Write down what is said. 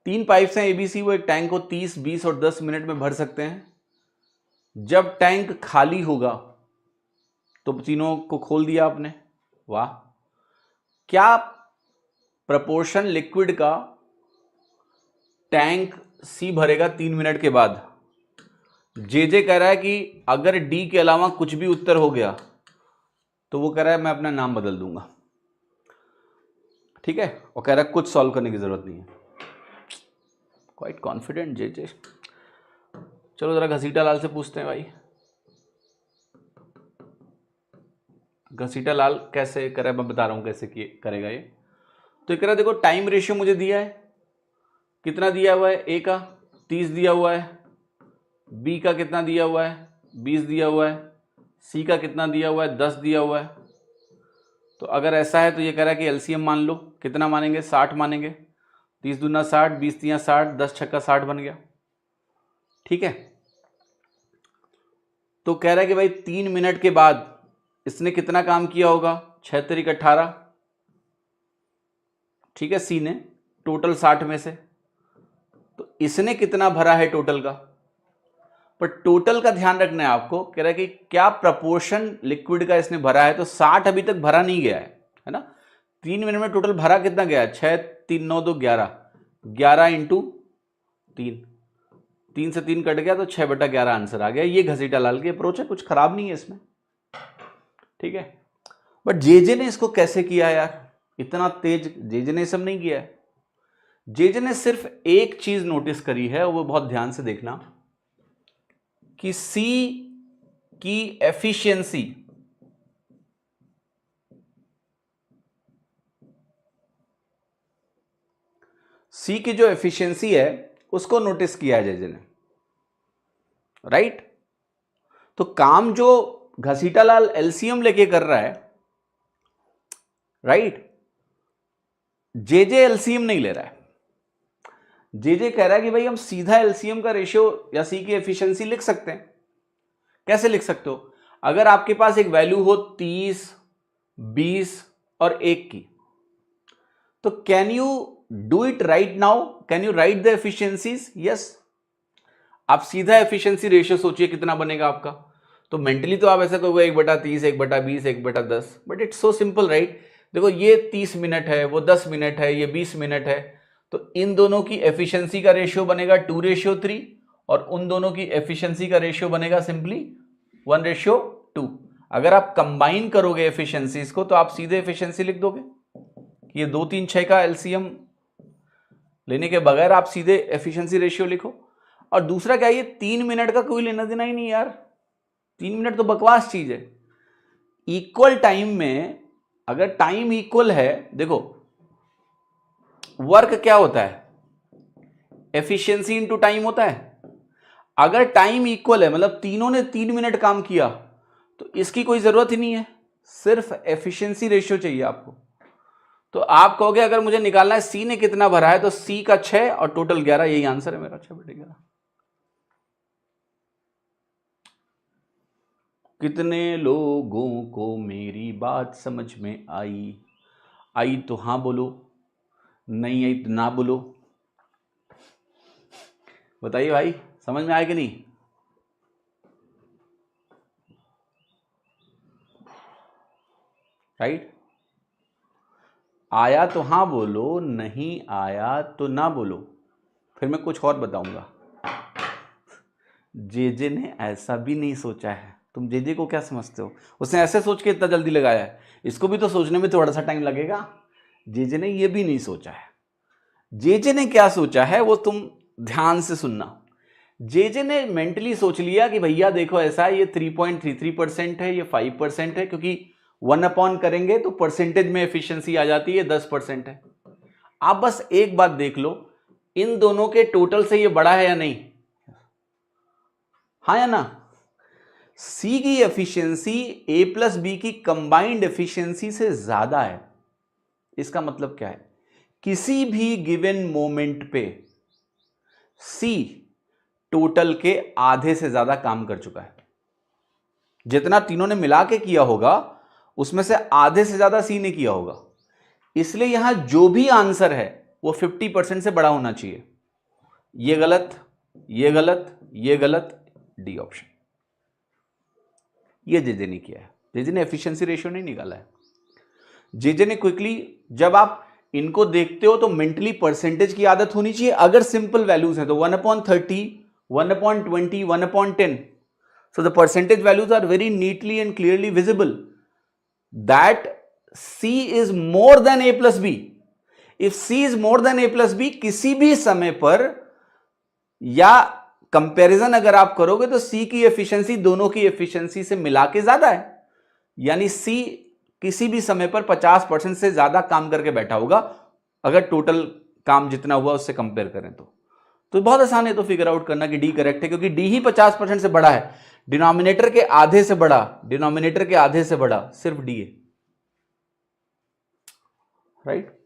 3 pipes हैं ABC, वो एक टैंक को 30, 20 और 10 मिनट में भर सकते हैं। जब टैंक खाली होगा तो तीनों को खोल दिया आपने, वाह। क्या प्रपोर्शन लिक्विड का टैंक सी भरेगा 3 मिनट के बाद? जे कह रहा है कि अगर डी के अलावा कुछ भी उत्तर हो गया तो वो कह रहा है मैं अपना नाम बदल दूंगा, ठीक है, और कह रहा है कुछ सॉल्व करने की जरूरत नहीं है। क्वाइट कॉन्फिडेंट जे। चलो जरा घसीटा लाल से पूछते हैं भाई, घसीटा लाल कैसे करे, मैं बता रहा हूं कैसे करेगा ये। तो कह रहा देखो टाइम रेशियो मुझे दिया है, कितना दिया हुआ है, ए का 30 दिया हुआ है, बी का कितना दिया हुआ है 20 दिया हुआ है, सी का कितना दिया हुआ है 10 दिया हुआ है। तो अगर ऐसा है तो ये कह रहा है कि एलसीएम मान लो, कितना मानेंगे 60 मानेंगे, 30 दूना 60, 20 तिया 60, 10 छक्का 60 बन गया, ठीक है। तो कह रहा है कि भाई 3 मिनट के बाद इसने कितना काम किया होगा, 6 तरीक 18, ठीक है, सी ने टोटल 60 में से, तो इसने कितना भरा है टोटल का। पर टोटल का ध्यान रखना है आपको, कह रहा है कि क्या प्रपोर्शन लिक्विड का इसने भरा है, तो 60 अभी तक भरा नहीं गया है ना। 3 मिनट में टोटल भरा कितना गया है, 6 3 9 2 11, 11 इंटू 3, 3 से 3 कट गया तो 6/11 आंसर आ गया। ये घसीटा लाल की अप्रोच है, कुछ खराब नहीं है इसमें, ठीक है। बट जे ने इसको कैसे किया यार, इतना तेज जे ने सब नहीं किया है। जे ने सिर्फ एक चीज नोटिस करी है, वो बहुत ध्यान से देखना, कि सी की एफिशिएंसी सी की जो एफिशिएंसी है उसको नोटिस किया है जे ने, राइट। तो काम जो घसीटा लाल एलसीएम लेके कर रहा है, राइट, जे एलसीएम नहीं ले रहा है। जे कह रहा है कि भाई हम सीधा एलसीएम का रेशियो या सी की एफिशिएंसी लिख सकते हैं। कैसे लिख सकते हो, अगर आपके पास एक वैल्यू हो 30, 20 और 1 की, तो can you do it right now, can you right the efficiencies? Yes. आप सीधा एफिशिएंसी रेशियो सोचिए कितना बनेगा आपका, तो मेंटली तो आप ऐसा कहोगे 1/30, 1/20, 1/10, but it's so simple, right. देखो ये 30 मिनट है, वो 10 मिनट है, ये 20 मिनट है, तो इन दोनों की एफिशिएंसी का रेशियो बनेगा 2:3, और उन दोनों की एफिशिएंसी का रेशियो बनेगा सिंपली 1:2। अगर आप कंबाइन करोगे एफिशिएंसीज को तो आप सीधे एफिशिएंसी लिख दोगे। ये 2 3 6 का एलसीएम लेने के बगैर आप सीधे एफिशिएंसी रेशियो लिखो। और दूसरा क्या, ये 3 मिनट का कोई लेना देना ही नहीं यार, 3 मिनट तो बकवास चीज है। इक्वल टाइम में अगर टाइम इक्वल है, देखो वर्क क्या होता है, एफिशिएंसी इनटू टाइम होता है। अगर टाइम इक्वल है, मतलब तीनों ने 3 मिनट काम किया, तो इसकी कोई जरूरत ही नहीं है, सिर्फ एफिशिएंसी रेशियो चाहिए आपको। तो आप कहोगे अगर मुझे निकालना है सी ने कितना भरा है, तो सी का 6 और टोटल 11, यही आंसर है मेरा, 6/11। कितने लोगों को मेरी बात समझ में आई तो हाँ बोलो, नहीं आई तो ना बोलो। बताइए भाई, समझ में आया कि नहीं? राइट, आया तो हाँ बोलो, नहीं आया तो ना बोलो। फिर मैं कुछ और बताऊंगा। जे ने ऐसा भी नहीं सोचा है, तुम जे को क्या समझते हो, उसने ऐसे सोच के इतना जल्दी लगाया है, इसको भी तो सोचने में थोड़ा सा टाइम लगेगा। जे ने ये भी नहीं सोचा है। जे ने क्या सोचा है वो तुम ध्यान से सुनना। जे ने मेंटली सोच लिया कि भैया देखो ऐसा है, ये 3.33% है, ये 5% है, क्योंकि 1/, करेंगे तो परसेंटेज में एफिशिएंसी आ जाती है, 10% है। आप बस एक बात देख लो, इन दोनों के टोटल से ये बड़ा है या नहीं, हाँ या ना। सी की एफिशिएंसी ए प्लस बी की कंबाइंड एफिशिएंसी से ज्यादा है। इसका मतलब क्या है, किसी भी गिवन मोमेंट पे सी टोटल के आधे से ज्यादा काम कर चुका है। जितना तीनों ने मिला के किया होगा उसमें से आधे से ज्यादा सी ने किया होगा। इसलिए यहां जो भी आंसर है वो 50% से बड़ा होना चाहिए। ये गलत, ये गलत, ये गलत, डी ऑप्शन। ये जेजे ने किया है, जेजे ने एफिशिएंसी रेशियो नहीं निकाला है। जेजे ने क्विकली, जब आप इनको देखते हो तो मेंटली परसेंटेज की आदत होनी चाहिए। अगर सिंपल वैल्यूज है तो 1/30, 1/20, 1/10, so the percentage values are very neatly and clearly visible that C is more than A plus B. If C is more than A plus B, किसी भी समय पर, या कंपैरिजन अगर आप करोगे तो C की एफिशिएंसी दोनों की एफिशिएंसी से मिला के ज्यादा है, यानी C किसी भी समय पर 50% से ज्यादा काम करके बैठा होगा अगर टोटल काम जितना हुआ उससे कंपेयर करें तो बहुत आसान है तो फिगर आउट करना कि डी करेक्ट है, क्योंकि डी ही 50% से बड़ा है, डिनोमिनेटर के आधे से बड़ा, डिनोमिनेटर के आधे से बड़ा सिर्फ डी है, राइट।